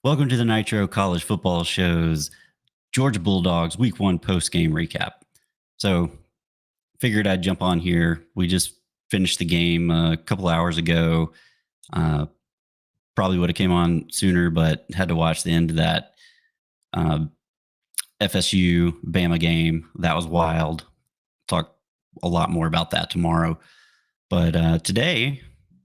Welcome to the Nitro College Football Show's Georgia Bulldogs Week 1 post-game recap. So, figured I'd jump on here. We just finished the game a couple hours ago. Uh, Probably would have came on sooner, but had to watch the end of that uh, FSU Bama game. That was wild. Talk a lot more about that tomorrow. But today,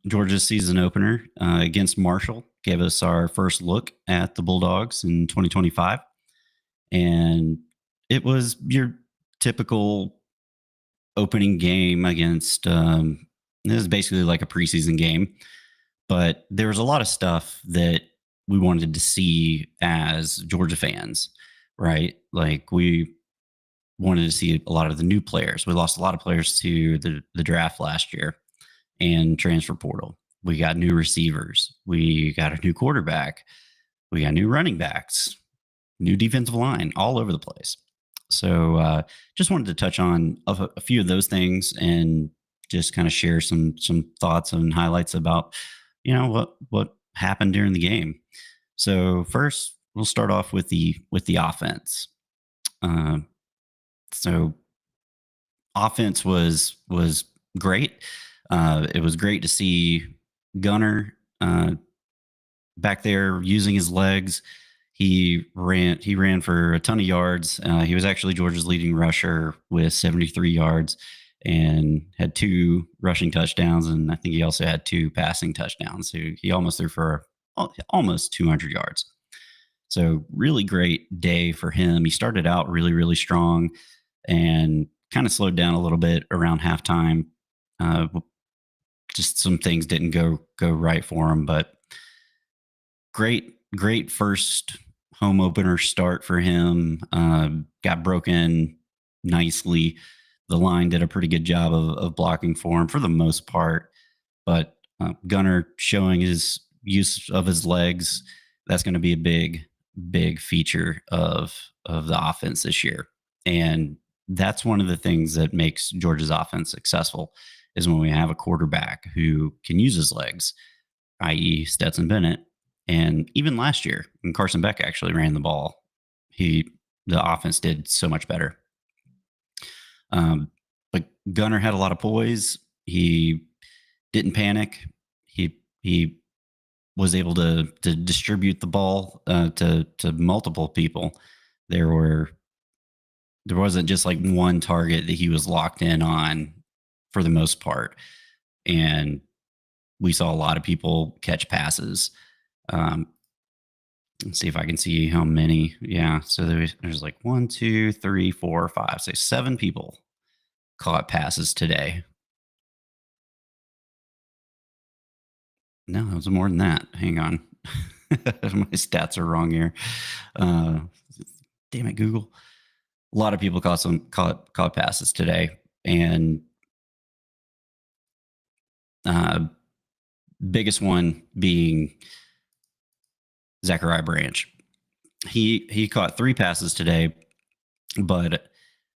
Georgia's season opener against Marshall gave us our first look at the Bulldogs in 2025. And it was your typical opening game against, this is basically like a preseason game, but there was a lot of stuff that we wanted to see as Georgia fans, right? Like we wanted to see a lot of the new players. We lost a lot of players to the draft last year and transfer portal. We got new receivers. We got a new quarterback. We got new running backs, new defensive line, all over the place. So just wanted to touch on a few of those things and just kind of share some thoughts and highlights about what happened during the game. So first, we'll start off with the offense. So offense was great. It was great to see Gunner back there using his legs. He ran for a ton of yards. He was actually Georgia's leading rusher with 73 yards and had 2 rushing touchdowns. And I think he also had 2 passing touchdowns. So he almost threw for almost 200 yards. So really great day for him. He started out really, really strong and kind of slowed down a little bit around halftime. Just some things didn't go right for him, but great first home opener start for him. Got broken nicely. The line did a pretty good job of blocking for him for the most part, but Gunner showing his use of his legs, that's going to be a big feature of the offense this year. And that's one of the things that makes Georgia's offense successful is when we have a quarterback who can use his legs, i.e. Stetson Bennett. And even last year, when Carson Beck actually ran the ball, the offense did so much better. But Gunner had a lot of poise. He didn't panic. He was able to distribute the ball to multiple people. There wasn't just like one target that he was locked in on for the most part. And we saw a lot of people catch passes. Let's see if I can see how many. Yeah. So there's like 1, 2, 3, 4, 5, 6, 7 people caught passes today. No, it was more than that. Hang on. My stats are wrong here. Damn it, Google. A lot of people caught passes today. And biggest one being Zachariah Branch. He caught 3 passes today, but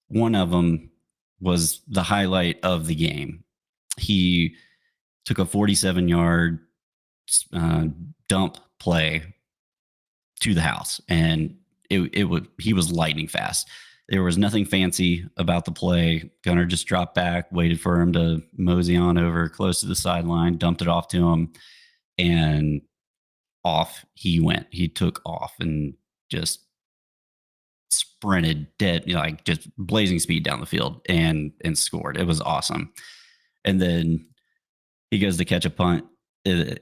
one of them was the highlight of the game. He took a 47-yard dump play to the house, and he was lightning fast. There was nothing fancy about the play. Gunner just dropped back, waited for him to mosey on over close to the sideline, dumped it off to him, and off he went. He took off and just sprinted dead, like just blazing speed down the field and scored. It was awesome. And then he goes to catch a punt in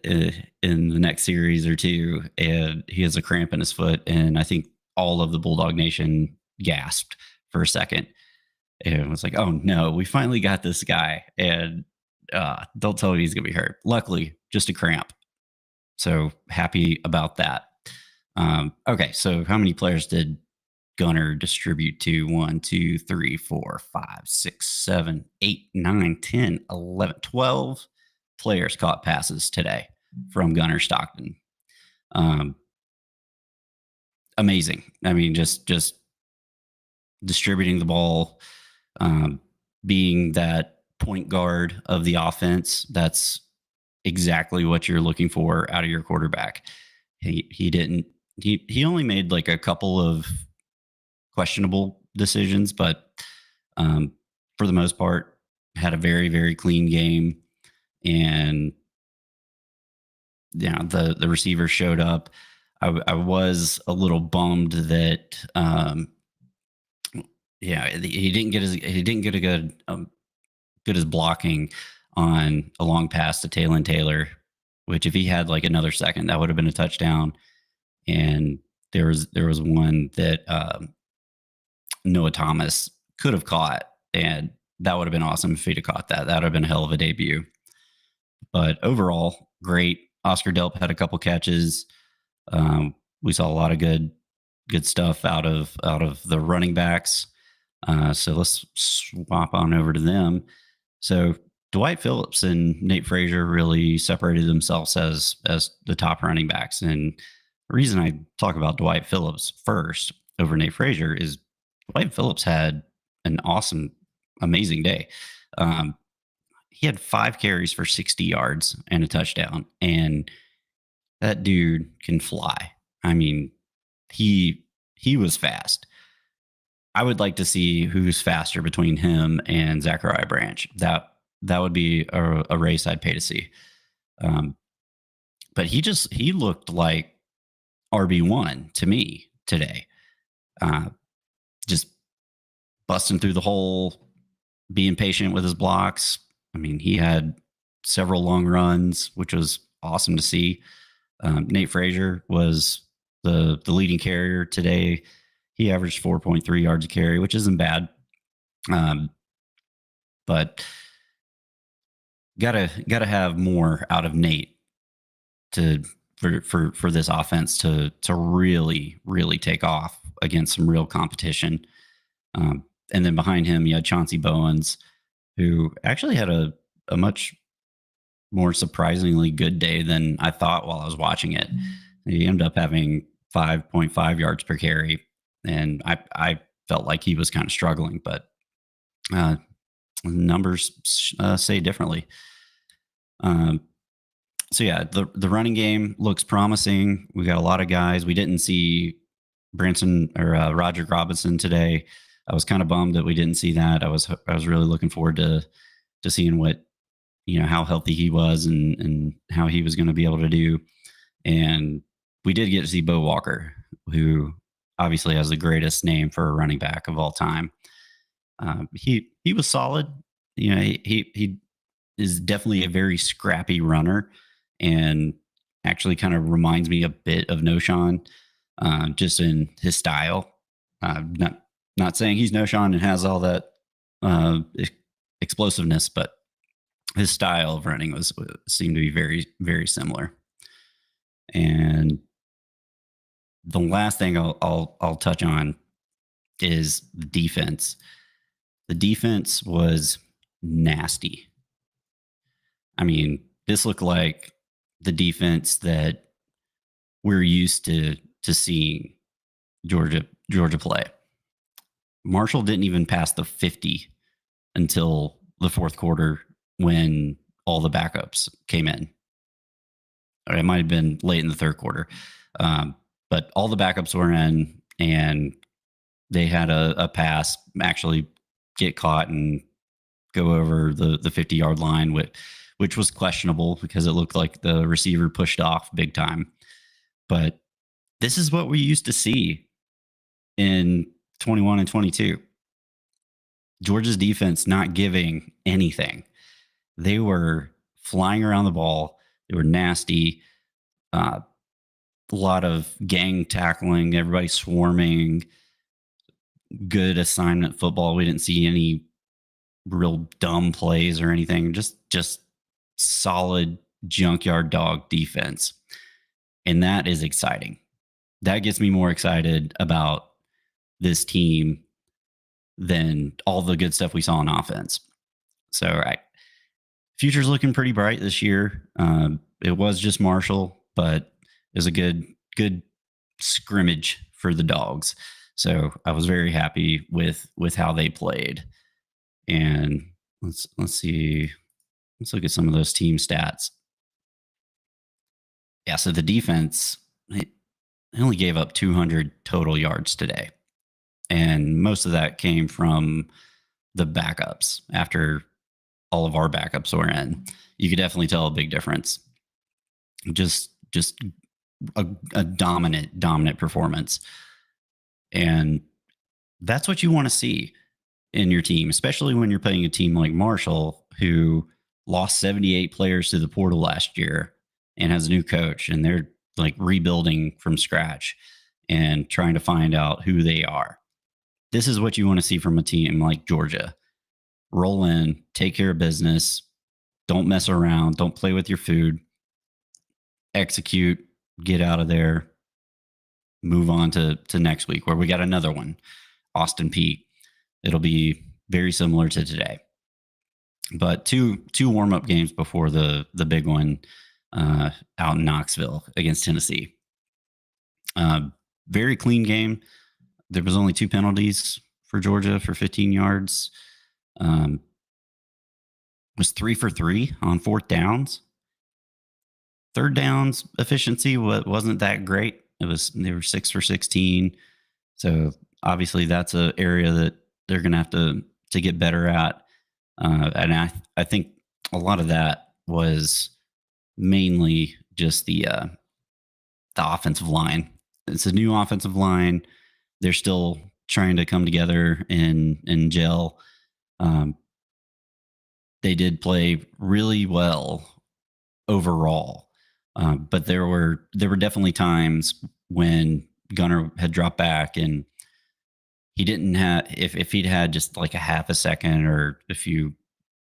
the next series or two, and he has a cramp in his foot. And I think all of the Bulldog Nation gasped for a second. And it was like, oh no, we finally got this guy. And don't tell me he's going to be hurt. Luckily, just a cramp. So happy about that. Okay, so how many players did Gunner distribute to? 1, 2, 3, 4, 5, 6, 7, 8, 9, 10, 11, 12 players caught passes today from Gunner Stockton. Amazing. I mean, just distributing the ball, being that point guard of the offense. That's exactly what you're looking for out of your quarterback. He didn't He only made like a couple of questionable decisions, but um, for the most part, had a very very clean game. And the receiver showed up. I was a little bummed that he didn't get a good as blocking on a long pass to Taylor Taylor, which if he had like another second, that would have been a touchdown. And there was one that Noah Thomas could have caught, and that would have been awesome if he'd have caught that. That would have been a hell of a debut. But overall, great. Oscar Delp had a couple catches. We saw a lot of good stuff out of the running backs. So let's swap on over to them. So Dwight Phillips and Nate Frazier really separated themselves as the top running backs. And the reason I talk about Dwight Phillips first over Nate Frazier is Dwight Phillips had an awesome, amazing day. Um, he had 5 carries for 60 yards and a touchdown, and that dude can fly. I mean, he was fast. I would like to see who's faster between him and Zachariah Branch. That would be a race I'd pay to see. Um, but he looked like RB1 to me today. Uh, just busting through the hole, being patient with his blocks. I mean, he had several long runs, which was awesome to see. Nate Frazier was the leading carrier today. He averaged 4.3 yards a carry, which isn't bad. Um, but gotta have more out of Nate to for this offense to really really take off against some real competition. And then behind him, you had Chauncey Bowens, who actually had a much more surprisingly good day than I thought while I was watching it. He ended up having 5.5 yards per carry, and I felt like he was kind of struggling, but uh, numbers say differently. Um, so yeah, the running game looks promising. We got a lot of guys. We didn't see Branson or Roger Robinson today. I was kind of bummed that we didn't see that. I was really looking forward to seeing what how healthy he was and how he was going to be able to do. And we did get to see Bo Walker, who obviously has the greatest name for a running back of all time. He was solid. He is definitely a very scrappy runner, and actually kind of reminds me a bit of Noshawn, just in his style. Not saying he's Noshawn and has all that explosiveness, but his style of running seemed to be very very similar. And the last thing I'll touch on is the defense. The defense was nasty. I mean, this looked like the defense that we're used to seeing Georgia play. Marshall didn't even pass the 50 until the fourth quarter when all the backups came in. Or it might have been late in the third quarter. But all the backups were in, and they had a pass actually get caught and go over the 50-yard line, which was questionable because it looked like the receiver pushed off big time. But this is what we used to see in 21 and 22. Georgia's defense not giving anything. They were flying around the ball. They were nasty. A lot of gang tackling, everybody swarming, good assignment football. We didn't see any real dumb plays or anything. Just solid junkyard dog defense. And that is exciting. That gets me more excited about this team than all the good stuff we saw on offense. So future's looking pretty bright this year. It was just Marshall, but it was a good scrimmage for the Dogs. So I was very happy with how they played. And let's see. Let's look at some of those team stats. Yeah, so the defense, They only gave up 200 total yards today. And most of that came from the backups after all of our backups were in. You could definitely tell a big difference. Just a dominant performance. And that's what you want to see in your team, especially when you're playing a team like Marshall, who lost 78 players to the portal last year and has a new coach, and they're like rebuilding from scratch and trying to find out who they are. This is what you want to see from a team like Georgia. Roll in, take care of business, don't mess around, don't play with your food, execute, get out of there, move on to next week where we got another one, Austin Peay. It'll be very similar to today. But two warm-up games before the big one out in Knoxville against Tennessee. Very clean game. There was only 2 penalties for Georgia for 15 yards. Was 3 for 3 on 4th downs. 3rd downs efficiency wasn't that great. They were 6 for 16. So obviously that's an area that they're going to have to get better at. And I think a lot of that was mainly just the offensive line. It's a new offensive line. They're still trying to come together and gel. They did play really well overall, but there were definitely times when Gunner had dropped back and he didn't have, if he'd had just like a half a second or a few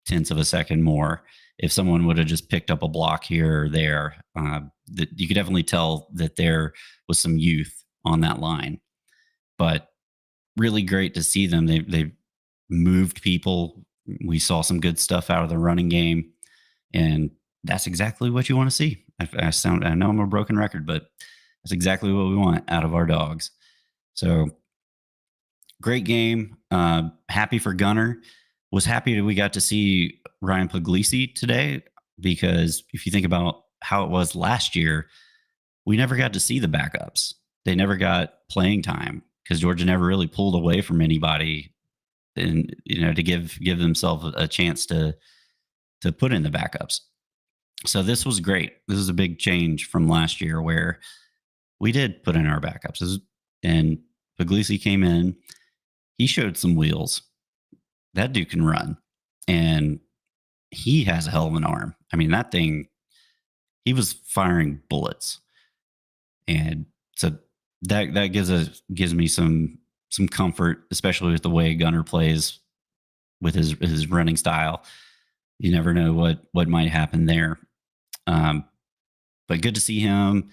tenths of a second more, if someone would have just picked up a block here or there, that you could definitely tell that there was some youth on that line. But really great to see them. They moved people. We saw some good stuff out of the running game, and that's exactly what you want to see. I know I'm a broken record, but that's exactly what we want out of our Dogs. So great game. Happy for Gunner. Was happy that we got to see Ryan Puglisi today, because if you think about how it was last year, we never got to see the backups. They never got playing time because Georgia never really pulled away from anybody, and to give themselves a chance to put in the backups. So this was great. This is a big change from last year where we did put in our backups, and Puglisi came in. He showed some wheels. That dude can run, and he has a hell of an arm. I mean, that thing, he was firing bullets. And so that gives me some comfort, especially with the way Gunner plays with his running style. You never know what might happen there. But good to see him.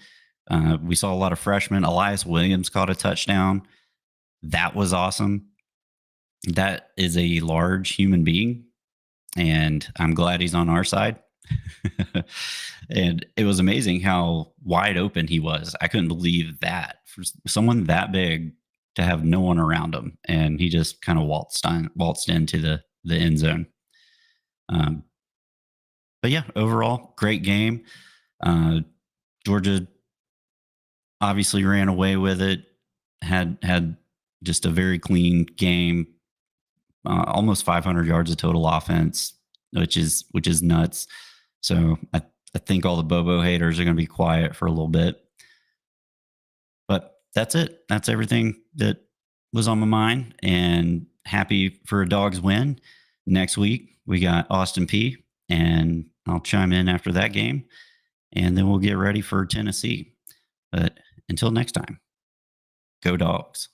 We saw a lot of freshmen. Elias Williams caught a touchdown. That was awesome. That is a large human being, and I'm glad he's on our side. And it was amazing how wide open he was. I couldn't believe that for someone that big to have no one around him, and he just kind of waltzed into the end zone. But yeah, overall, great game. Georgia obviously ran away with it. Had just a very clean game. Almost 500 yards of total offense, which is nuts. So I think all the Bobo haters are going to be quiet for a little bit. But that's it. That's everything that was on my mind, and happy for a Dogs win. Next week, we got Austin Peay, and I'll chime in after that game, and then we'll get ready for Tennessee. But until next time, go Dogs.